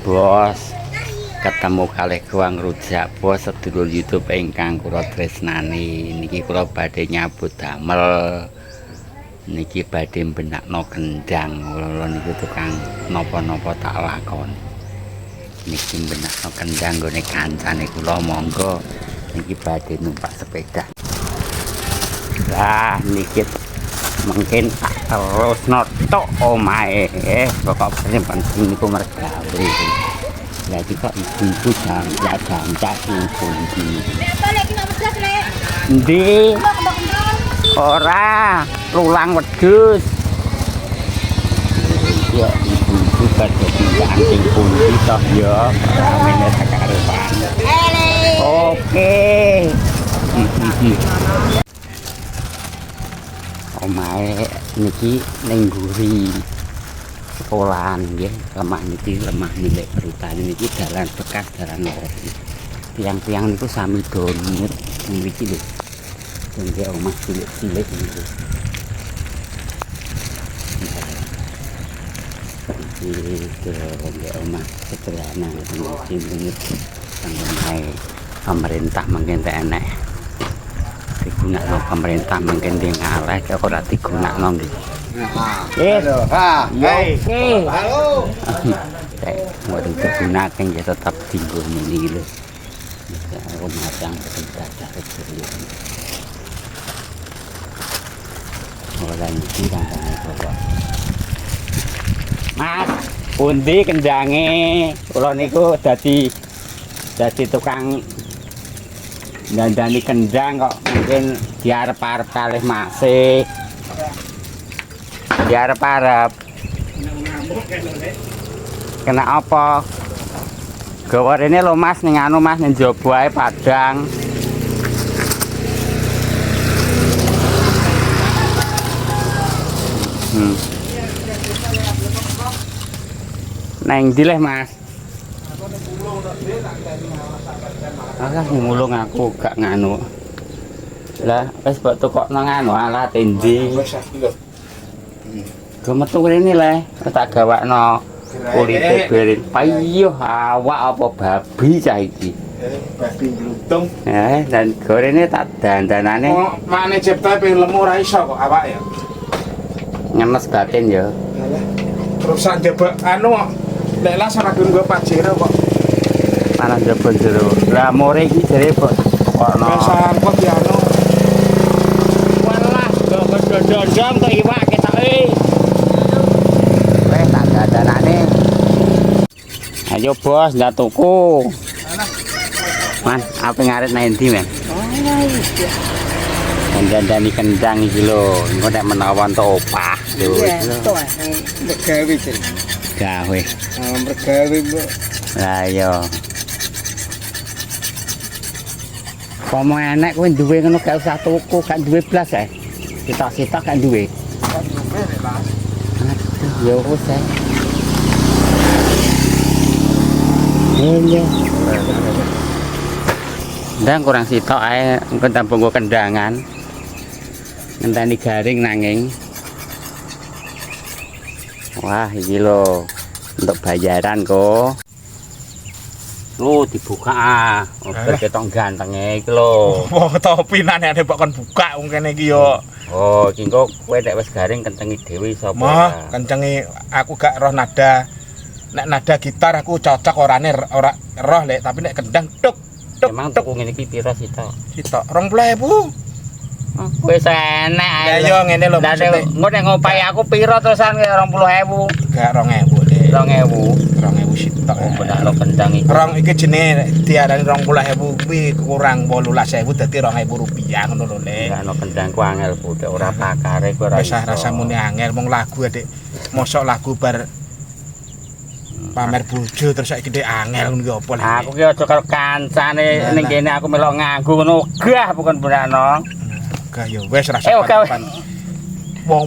Bos, ketemu kalih Guang Rujak Bos sedulur YouTube ingkang kula tresnani. Niki kula badhe nyambut damel. Niki badhe benakno kendang. Kula niku tukang napa-napa tak lakoni. Niki benakno kendang nggone kancane kula monggo. Niki badhe numpak sepeda. Lah niki mungkin tak terus notok omae pokok penting niku mergawe. Jadi kok ibu jam-jam ibu iki. Balik ki nomor 10, Lek. Endi? Ora, lulang wedhus. Ya ibu badhe pindahan pundi toh ya, ramene sakarepan. Oke. Omae niki ning mburi sekolahan nggih, lemah niki lemah milik perhutani niki dalan bekas dalan lorong. Tiang-tiang niku sami donir niki lho. Nggih omah cilik-cilik niku. Iki nggih omah sederhana niki omahe pemerintah mungkin tak enek digunakno pemerintah mungkin dia ngalah kok ora digunakno nggih. Halo. Ha. Oke. Halo. Mau digunakan ya tetap tinggal ini lho. Rumah yang beribadah kecil. Orang iki kampane bapak. Mas, pundi kendange? Kula niku dadi tukang dandani kendang kok mungkin diarep-arep kalih masih diarep-arep kena apa gawa rene lho Mas ning anu Mas ning njaba ae Padang neng ndi leh Mas ngulung aku gak nganu. Lah wis mbok tukokno nganu alat endi. Go metu rene le, tak gawakno kulite berin. Payuh awak apa babi cah iki. Babi glutung. Dan gorene tak dandanane. Makne cipta ping lemu ora iso kok awak ya. Ngenes batin ya. Terus sak jebak anu lek lah ora nggo pajero kok. Panas jebol jero. Lah more iki jere kok ono. Sangkut ya anu. Walah, dodong kok iwak ketoke. Wes tak dadanane. Ayo bos, ndak tuku. Man, apa ngaret nang endi, Men? Oh, iya. Dandani kendang iki lho, engko nek menawa entuk opah. Lho, itu gawe jere. Gawe. Mergawe, Mbok. Lah iya. Pomo enek kowe duwe ngono gak usah tuku, gak duwe blas ae. Sitok-sitok gak duwe. Ya wis ae. Iya. Ndang kurang sitok ae engko tampung kendangan. Ngenteni garing nanging. Wah, iki lho untuk bayaran kok. Lu dibuka ketok gantenge iki lho. Oh, ketopinan nek mbok kon buka wong kene iki yo. Oh, iki kok kowe nek wis garing kencengi dhewe sapa? Mah, kencengi aku gak roh nada. Nek nada gitar aku cocok orane ora roh lek, tapi nek kendang tuk tuk. Emang tuku ngene iki pira sitok? Sitok 20.000. Wis enek ae. Ya yo ngene lho. Lah engko nek ngopahi aku pira terusan 20.000? Gak 2.000, Dek. 2.000 sitok. Benak lo kendang iki. Rong iki jenenge diarani 20.000 kuwi kurang 18.000 dadi 2.000 rupiah ngono lho, Lek. Gak ono kendangku angel budhe ora pakare kowe ora. Wis rasa muni angel mung lagu, Dik. Mosok lagu bar pamer bojo terus saiki ndek angel ngono ki opo lek. Aku ki aja karo kancane ning kene aku melok nganggo ngono gah bukan benakno. Gah ya wis rasa papan. Wong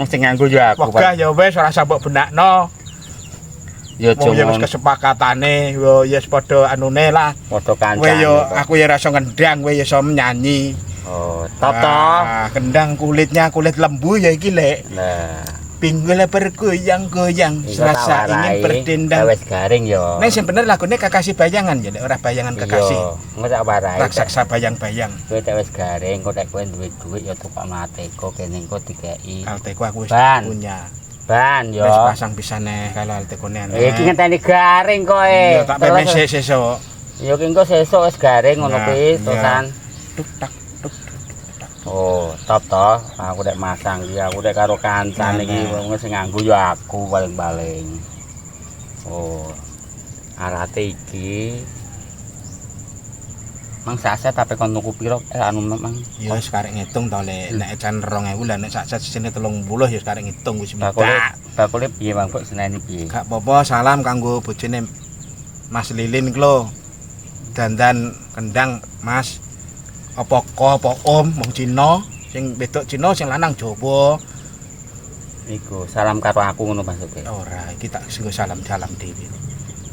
sing nganggo ya aku. Gah ya wis rasa mbok benakno. Ya cuma wis kesepakatane yo ya padha anune lah. Padha kancane. Kowe yo aku ya rasa ngendang, kowe ya iso nyanyi. Oh, tata. Kendang kulitnya kulit lembu ya iki, Lek. Nah. pinggul bergoyang-goyang serasa ingin berdendang. Wis garing yo. Nek sing bener lagune Kekasih Bayangan ya, ora Bayangan Kekasih. Engko tak warai. Raksasa bayang-bayang. Kowe tak wis garing, kok nek kowe duwe duit ya tukokno Alteko kene engko dikeki. Alteko aku wis Ban. punya. Ban yo. Wis pasang pisane kalau Altekone. Iki ngenteni garing koe. Yo tak pepe sesuk. Yo ki engko sesuk wis garing ngono kuwi, tosan. Tuk tak. Oh, top toh. Aku nek masang iki, aku nek karo kancane iki wong sing nganggo ya aku paling-paling. Oh. Arate iki Mang saset tapi kon tuku piro anu Mang? Ya wis karek ngitung to Lek. Nek jan 2000 lah nek saset sisine 30 ya karek ngitung wis bakule piye Mang kok seneni piye? Gak apa-apa, salam kanggo bojone Mas Lilin iki lho. Dandan kendang Mas. Apa om wong Cina, sing wedok Cina sing lanang Jawa. Iku salam karo aku ngono maksudnya. Ora, iki tak sing salam-salam dhewe.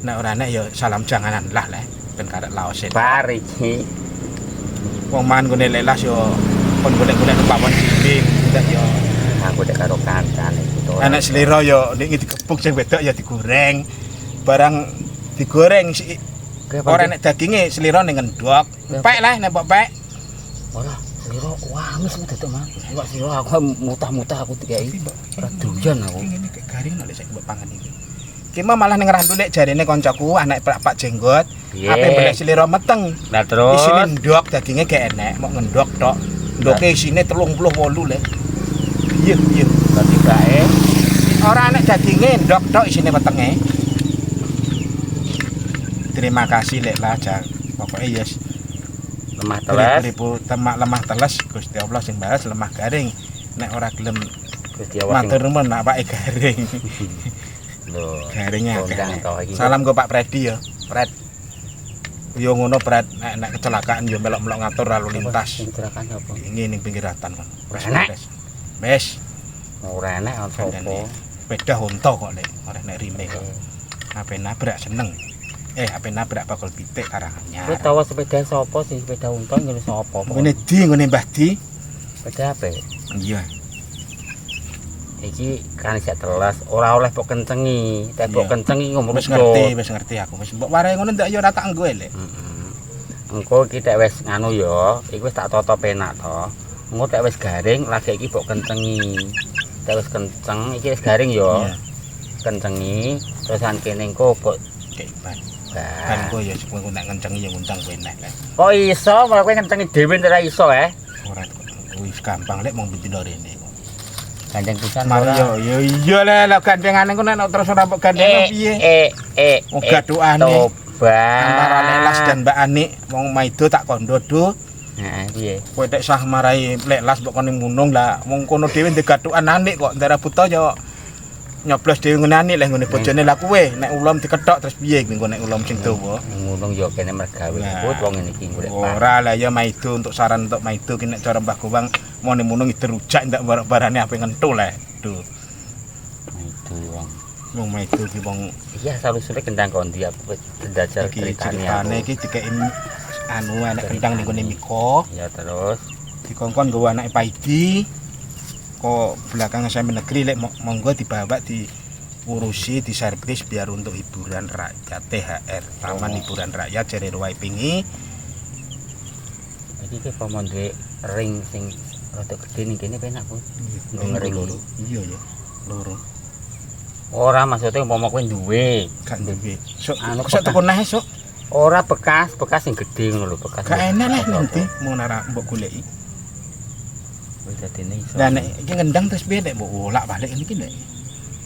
Nek ora nek ya salam janganan lah Lek, ben karek laosen. Bar iki. Wong man gone lelas yo kon golek-golek numpak wong cilik, ndak yo Aku nek karo kancane itu. Anak selera yo nek digepuk sing wedok ya digoreng. Barang digoreng ora nek daginge selera ning ngendhok. Pek lah nek pek. Ora, selera wamis dadak Mang. Iwak selera aku mutah-mutah aku dikeki. Ora doyan aku. Ngene kek garing nek sik mbok pangan iki. Ki malah ning randu nek jarene koncoku anak Pak Jenggot. Ape golek selera meteng. Lah terus isine ndok daginge gak enek, mok ngendhok tok. Ndoke isine 38 Lek. Iya. berarti bae. Ora nek daginge ndok tok isine wetenge. Terima kasih Lek Lajar. Pokoke yes. Lemah teles. Temak lemah teles Gusti Allah sing balas lemah garing. Nek ora gelem Gusti Allah matur nuwun awake garing. Lho, garingnya akeh. Salam go Pak Predi ya. Pred. Yo ngono Pred nek kecelakaan yo melok-melok ngatur lalu lintas. Kecelakaan apa? Ini ning pinggir ratan kon. Wes. Wes. Ora enek apa. Sepeda Honda kok Lek, ora nek rime kok. Ape nabrak seneng. Ape nabrak bakal pitik karangannya. Kowe tahu sepeda sapa sih? Sepeda unta ngene sapa? Ngene di ngene Mbah Di. Sepeda apa? Iya. Iki kan isih teles, ora oleh mbok kencengi. Nek mbok kencengi ngomong wis ngerti aku. Wis mbok warai ngono ndak ya ora tak nggo Lek. Engko iki tek wis nganu ya, iki wis tak tata penak to. Engko tek wis garing lagi iki mbok kencengi. Tek wis kenceng, iki wis garing ya. Kencengi, terusan kene engko mbok ban. Kan kowe ya kowe nek ngencengi ya ngundang kowe nek. Kok iso malah kowe ngencengi dhewe ora iso Ora wis gampang Lek mung pindho rene kok. Gandeng pisan ora. Ya iya Lek gandengane kok nek terus ora mbok gandeng piye? Wong gaduane. Antara Lelas dan Mbak Ani wong maido tak kondo do. Heeh, piye? Kowe tek sah marai Lelas mbok kene munung lah wong kono dhewe ndek gadukan anik kok ndara buta ya nyoblos dhewe ngene anik leh ngene bojone lah kowe nek ulom dikethok terus piye engko nek ulom sing dawa. Munung ya kene mergawe put wong ngene iki golek pan. Ora lah ya maido untuk saran untuk maido ki nek cara Mbah Gowang mone munung dirujak ndak barane ape ngentul leh. Duh. Maido wong. Wong maido ki wong iya salusure kendang kondi aku belajar ceritane iki dikeki anu anak kendang ning gone Miko. Ya terus dikongkon nggawa anake Paidi. Kok belakang SMP negeri Lek monggo dibawa diurusi diservis biar untuk hiburan rakyat THR Taman Hiburan Rakyat Jere Ruwai Pingi. Iki ki pamondhe ring sing rada gedhe ning kene penak pun. Ngering loro. Iya ya. Loro. Ora maksudnya umpama kowe duwe, Gak duwe. Sok anu sok tuku neh sok. Ora bekas sing gedhe ngono lho, bekas. Gak enak lah nanti mau nara mbok goleki. Wis dadine iso. Lah nek iki ngendang terus piye nek mbok olak balik iki Lek.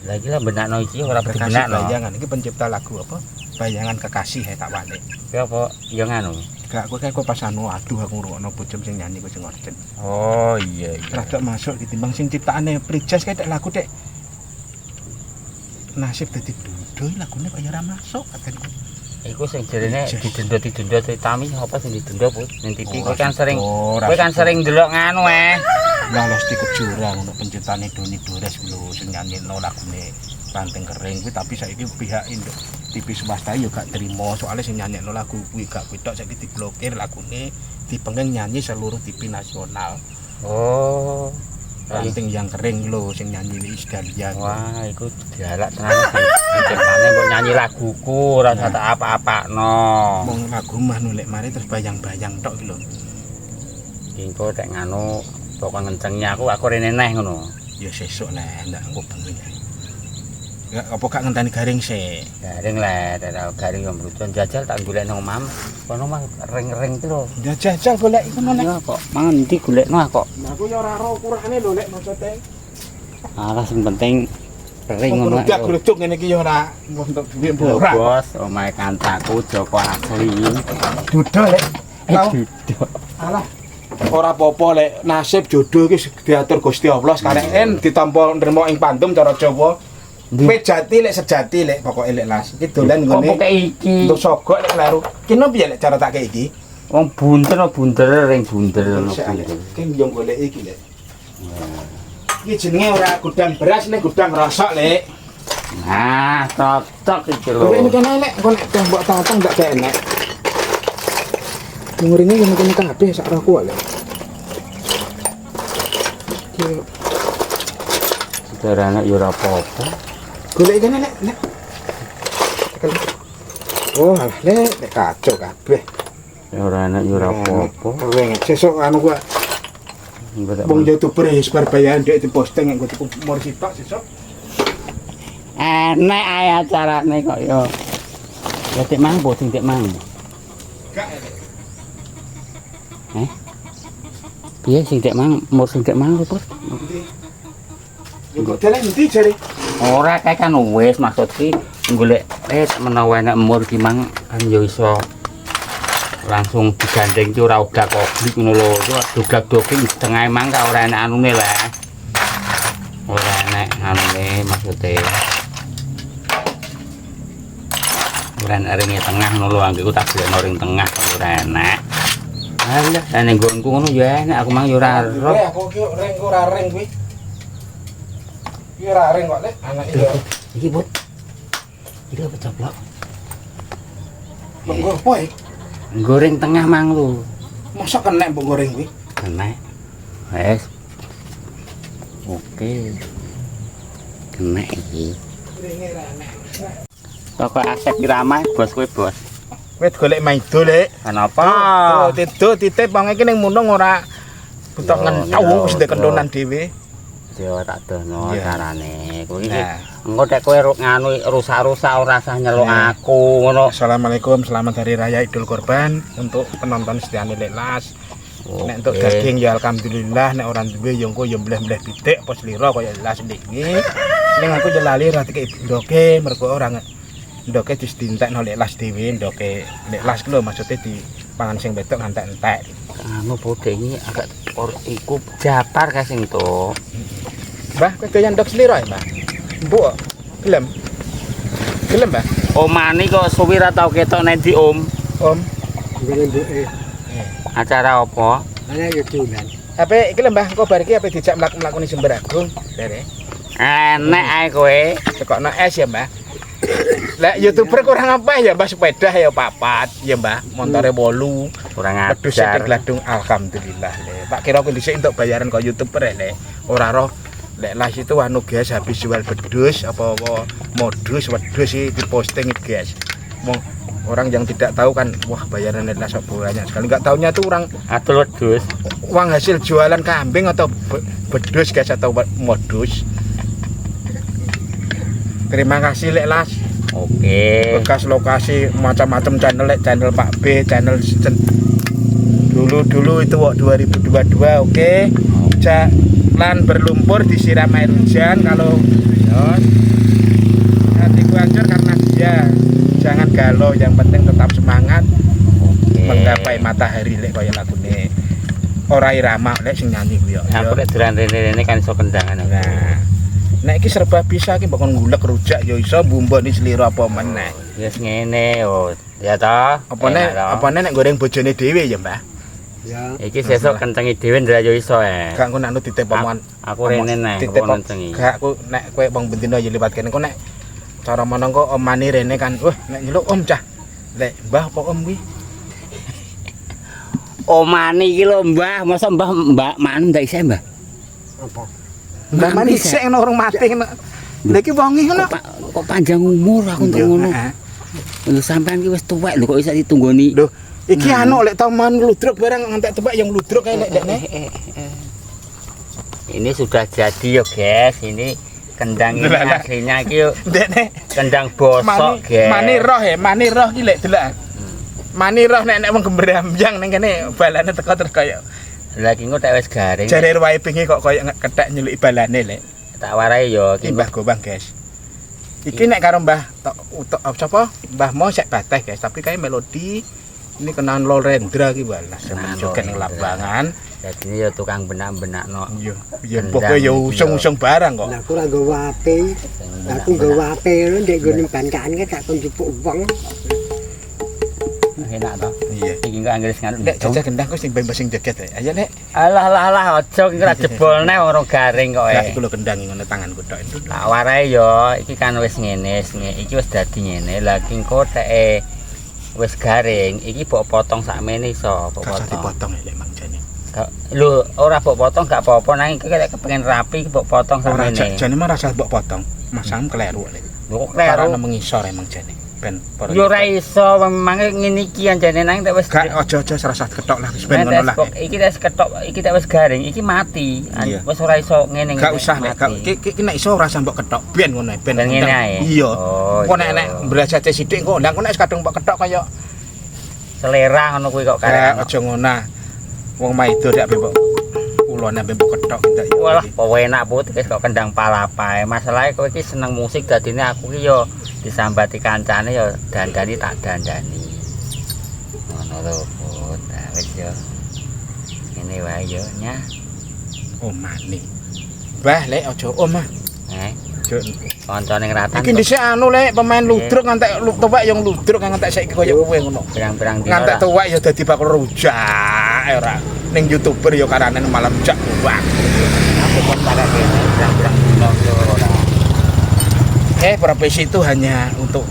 Lah iki lah benakno iki ora benakno. Bayangan iki pencipta lagu apa? Bayangan Kekasih tak balik. Ki apa ya nganu. Gak kowe kae pas anu aduh aku ngrungokno bojem sing nyanyi kowe sing orjen. Oh iya. Rada masuk ditimbang sing ciptaane Prijas kae tek lagu tek nasib dadi dudoy lagune kaya ora masuk katanya. Iku sing jarene didenda ceritami apa sing didenda put ning TV kowe kan sering ndelok nganu Lah Lesti Kejora ngono penciptane Doni Dores lho sing nyanyekno lagune Ranting Kering kuwi tapi saiki pihak induk TV swasta ya gak trimo soalnya sing nyanyekno lagu kuwi gak kuwi tok saiki diblokir lagune dipenging nyanyi seluruh TV nasional. Oh. ranting yang kering lho sing nyanyi Iis Dahlia. Wah, iku dialak tenan ceritane kok nyanyi laguku ora usah tak apa-apakno. Wong lagu mah nulek mari terus bayang-bayang tok iki lho. Engko tek nganu pokok ngencengi aku rene neh ngono. Ya sesuk lah ndak engko bengi. Ya apa gak ngenteni garing sik. Garing lah, dadak garing yo mrucon jajal tak golek nang omah. Kono mah ring-ring iki lho. Ya jajal golek iku nek. Ya kok mangan ndi golekno kok. Nah aku ya ora ro ukurane lho nek maksude. Alah sing penting ring ngono. Gleduk ngene iki ya ora untuk duit ora. Bos, omahe kancaku Joko asli. Dudol lek. Duduk. Alah. Ora apa-apa lek nasib jodoh iki diatur Gusti Allah kareken ditampa nrimo ing pandum cara Jawa. Wit jati lek sejati lek pokoke lek las. Iki dolan nggone. Kok iki? Untuk sogok lek kleru. Kene piye lek cara tak kei iki? Wong bunder ring bunder ngono kuwi. Ki yo golek iki lek. Iki jenenge ora gudang beras nek gudang rosok lek. Nah, cocok iki lho. Lek ini kene lek engko nek tembok tangtang gak enak. Nguringe yo kene kabeh sak roku lek. Saudara anak yo ora apa-apa. Golek kene lek. Oh, alah lek kacau kabeh. Ya ora enak yo ora apa-apa. Weng sesuk anu gua wong YouTuber ya sebar bayaran dhek diposting engko umur sitok sesuk. Enak ae acarane kok yo. Ya tek mang po sing tek mang. Gak enak. Piye sing tek mang, umur sing tek mang lho, Bos? Engko dalan ndi jare? Ora kae kan wis maksud ki golek menawa enak umur ki mang kan yo iso langsung digandeng ki ora ogak oblik ngono lho. Itu dogak-doging setengah mang ka ora enak anune lah. Ora enak anune maksude. Ora enak ring tengah ngono lho, anggeku tak golekno ring tengah ora enak. Alah, nek nggonku ngono ya enak aku mang yo ora ro. Aku ki ring ora ring kuwi. Ki ora ring kok lek anak iki. Iki, Bud. Iki apa coplok? Mbok apa iki? Goreng tengah mang lu. Mosok kena mbok goreng kuwi? Kena. Wes. Oke. Kena iki. Ringe ra enak. Toko Asep Irama, bos kowe, Bos. Wis golek maido lek. Kenapa? Tidur titip wong iki ning munung ora butuh ngentau wis ndek kendonan dhewe. Yo tak dono carane. Kowe iki Nah. engko nek kowe nganu rusak-rusak ora usah nyeluk aku ngono. Assalamualaikum, selamat hari raya Idul Kurban untuk penonton setiane Lek Las. Nek untuk Oke. daging ya alhamdulillah, nek orang duwe ya engko ya mbleh-mbleh pitik apa slira kaya Las ndiki. Ning aku yo lali ra dikek ndoke mergo ora ndoke distintekno Lek Las dhewe, ndoke Lek Las ku lho maksude di pangan sing wedok ngantek-entek. Anu bode ini agak iku japar ka sing to. Mbah, kowe doyan ndok slira ya, Mbah? Mbok gelem. Gelem, Mbah? Omani kok suwi ra tau ketok nek ndi, Om. Om. Acara apa? Ana yo dolan. Ape iki lho Mbah, engko bar iki ape dijak mlaku-mlaku ning Jember Agung, Dere. Enek ae kowe. Tekokno es ya, Mbah. Lah YouTuber kurang apa ya, Mbah, sepeda ya papat, ya Mbah, montore 8. Kurang Wedhus sithik ajar. gladung alhamdulillah, Le. Tak kira aku dhisik entuk bayaran kok YouTuber ya, Le. Ora roh Lek Las itu anu guys habis jual bedus apa modus wedhus sih diposting guys. Orang yang tidak tahu kan wah bayaran Lek Las banyak sekali. Enggak taunya tuh orang Atul wedhus. uang hasil jualan kambing atau bedus guys atau modus. Terima kasih Lek Las. Oke. Bekas lokasi macam-macam channel Lek, channel Pak B, channel dulu itu waktu 2022, oke. Jalan berlumpur disiram air hujan kalau hatiku hancur karena dia. Jangan galau, yang penting tetap semangat. Oke. Menggapai matahari Lek kaya lagune. Ora irama Lek sing nyanyi ku yo. Aku lek dolan rene kan iso kendangan. Nah, nek iki serba bisa iki mbok ngulek rujak ya iso mbumboni slira apa meneh. Wis ngene oh. Ya ta? Apa nek goreng bojone dhewe ya, Mbah? Ya, Iki sesuk kencengi dhewe ndra yo iso Gak engko nek anu titip omongan. Aku rene neh Titip kok kencengi. gak aku nek kowe wong bendina ya liwat kene engko nek cara menengko omane rene kan, wah nek nyeluk om cah. Lek Mbah apa om kuwi? Omani iki lho Mbah, masa Mbah man ndak isih Mbah? apa? Lah mani sik ono urung mati kena. Lha iki wonge ngono. Kok panjang umur aku entuk ngono. Lho sampean ki wis tuwek lho kok iso ditunggoni. Lho, iki anu lek tau man ludruk barang ngantek tebak yang ludruk kae lek dekne. Ini sudah jadi yo, guys. Ini kendang ini aslinya iki yo. Dekne Kendang bosok, guys. mani roh ki lek delok. Mani roh nek wong gembrambang ning kene balane teko terus kaya Lah ki engko tak wis garing. jare wae pingi kok kaya kethek nyeluk balane lek. Tak warai yo Iki Mbah Gobang, guys. Iki nek karo Mbah Tok sapa? Mbah Mo sek bateh, guys, tapi kayak melodi ini kenaan Lorendra ki walah semen joget ning lapangan. Jadi ya tukang benak-benakno. Iya, iya pokoke ya usung-usung barang kok. Lah aku ora nggawa HP. Aku nggawa HP lho ndek gone bankaan kan gak kon jupuk wong. Enak to. Iya. Iki kok anggere sing anu. Nek jajah gendang ku sing bebas sing joget ae. Ayo Nek. Alah aja iki ora jebolne ora garing kok. Lah iku lho gendang ngono tanganku tok itu. Tak warai yo, iki kan wis ngene, iki wis dadi ngene. Lah iki engko teke wis garing, iki mbok potong sakmene iso, mbok Potong. potong. Dipotong lek mang jane. Lho, ora mbok potong gak apa-apa nang iki lek kepengin rapi mbok potong Ora sakmene. jane mah rasa mbok potong. Masam kleru lek. Lho kok Ora kleru. mengisor emang jane. Ben para. Yo ora iso memang ngene iki anjane nang tak wis Gak aja serasa ketok lah wis ben ngono lah. Iki wis ketok, iki tak wis garing, iki mati. Iya. Wis ora iso ngene. Gak usah nek iki nek iso ora mbok ketok ben ngono ben. Ben ngene ae. Iya. Oh, Kok nek iya. nek berajate sithik kok ndang kok nek kadung mbok ketok kaya selera ngono kuwi kok karek. aja ngono. Wong maido dak mbok ulone mbok ketok ndak. Walah, apa enak putih wis kok kendang palapae. Masalahe kowe iki seneng musik dadine aku ki yo disambati kancane yo dandani tak dandani. Ngono lho, Put. Nah, wis yo. Ngene wae yo nya. Omane. Bah lek aja omah. Juk. Kancane ngratan. Iki dhisik anu lek pemain ludruk ngantek tuwek yang ludruk ngantek saiki kaya kowe ngono. Pirang-pirang dina. Ngantek tuwek ya dadi bakul rujak ora. Ning YouTuber ya karane malah rujak buang. Aku kon pada kene pirang-pirang dina yo ora. Profesi itu hanya untuk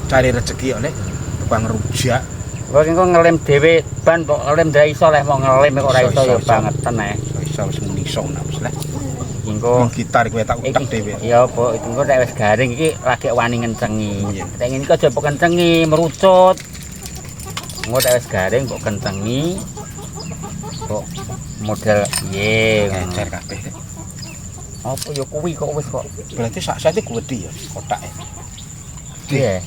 cari rezeki oleh tukang rujak. Kowe engko ngelem dhewe ban kok ngelem dhewe iso leh mau ngelem kok ora iso yo bangetan ae. Iso wis muni iso wis lah. Engko Wong gitar kowe tak utak dhewe. iya apa itu engko nek wis garing iki lagi wani ngencengi. Iya. Nek ngene iki aja mbok kencengi merucut. Engko nek wis garing mbok kencengi. Kok model piye ngono. Encer kabeh. Apa ya kuwi kok wis kok. Berarti sak sate gede ya kotake. Piye?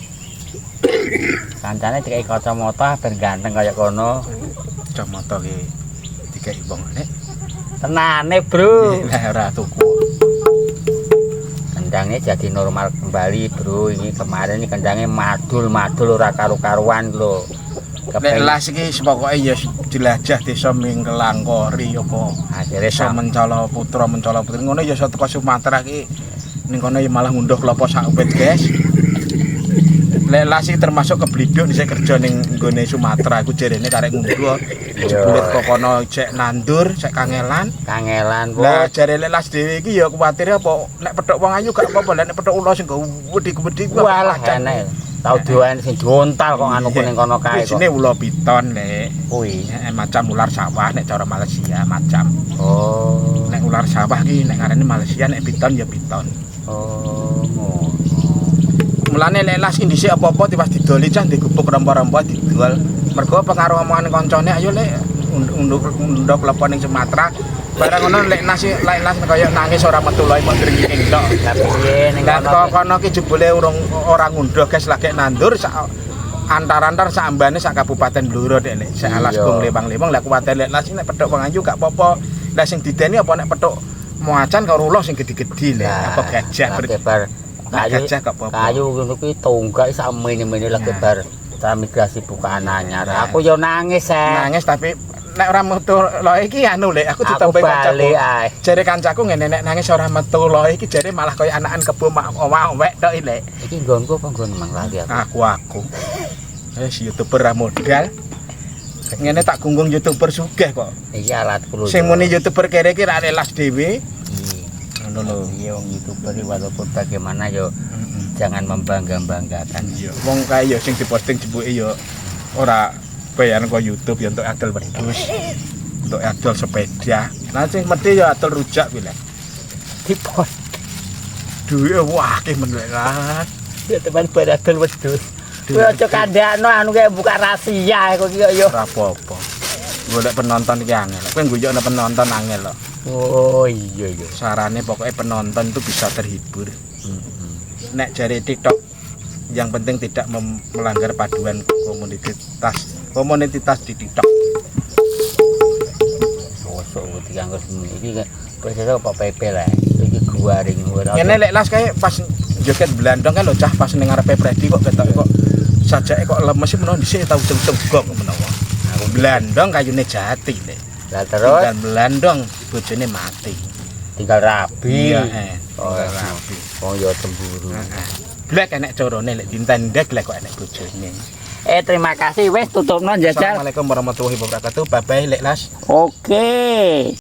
Kancane dikai kacamata ben ganteng kaya kono. Kacamata ki dikai wong nek. Tenane, Bro. Lah ora tuku. Kendangnya jadi normal kembali, Bro. Ini kemarin ini kendangnya madul-madul ora karu-karuan lho. Nek las iki pokoke ya jelajah desa Mingkelangkori apa. Akhirnya Desa Mencala Putra Putri ngono ya iso teko Sumatera iki. Ning kono ya malah ngunduh klopo sak wit, guys. Lek las iki termasuk kebliduk dhisik kerja ning nggone Sumatera iku jarene karek ngunduh. Jebule kok kono cek nandur, cek kangelan. kangelan, Lah Bos. jare lek las dhewe iki ya kuwatir apa nek petuk wong ayu gak apa-apa, nek petuk ula sing wedi-wedi ku Walah enak. Tau doan sing jontal kok anu kuning kono kae kok. Isine ula piton lek. Kuwi. Macam ular sawah nek cara Malaysia macam. Oh. Nek ular sawah ki nek ngarane Malaysia nek piton ya piton. Oh. ngono. Mulane lek las ki dhisik apa-apa tiwas didoli cah digubuk rempa-rempa dijual. Mergo pengaruh omongan kancane ayo lek unduk lepon ning Sumatera. Barang ngono lek las kaya nangis ora metu loe mok dringing tok. Lah piye ning Lah kono? kono ki jebule ora ngunduh guys lagi nandur sak antar-antar sak ambane sak Kabupaten Blora dek lek sak alas Iya. Gung Lewang-lewang lek kuwatir lek las nek petuk wong ayu gak apa-apa. Lah sing dideni apa nek petuk muacan karo ulo sing gede-gede lek apa gajah kebar kayu gajah gak apa-apa. kayu ngono kuwi tunggak sak mene-mene lah kebar transmigrasi bukaan anyar. Aku yo nangis Nangis tapi nek ora metu loe iki anu lek aku Aku ditambahi bali kancaku. ae. Jare kancaku ngene nek nangis ora metu loe iki jare malah kaya anakan kebo omah-omah tok lek. Iki nggonku apa nggon Mang lali aku. Aku. Wis YouTuber ra modal. Ngene tak gunggung YouTuber sugih kok. Iki alatku lho. Sing muni YouTuber kere iki ra lelas dhewe. Ngono lho. Iya wong YouTuber iki walaupun bagaimana yo jangan membangga-banggakan. Iya, wong kae ya sing diposting jebuke ya ora bayaran kok YouTube ya untuk adol wedhus. Untuk adol sepeda. Nah sing mesti ya adol rujak kuwi lho. tipon. Duwe akeh men lah. Ya teman badadol wedhus. Kowe aja kandhakno anu kayak buka rahasia kok iki yo. Ora apa-apa. Golek penonton iki angel. Kowe guyokno penonton angel loh. Oh iya iya. Sarane pokoknya penonton itu bisa terhibur. Nek jari TikTok yang penting tidak melanggar paduan komunitas di TikTok. Sosok dianggo semene iki kok apa pepe lah. Iki guaring ora. Ngene lek las kae pas joget blandong kan lho cah pas ning ngarepe Predi kok ketok kok sajake kok lemes iki menawa dhisik tau ceng-cengok menawa. Aku blandong kayune jati lek. Lah terus dan blandong bojone mati. tinggal rabi. Iya, Oh, rabi. Oh ya cemburu. Blek enek carane lek dintendek lek kok enek bojone. Terima kasih wes tutupno jajal. Assalamualaikum warahmatullahi wabarakatuh. Bye bye lek las. Oke.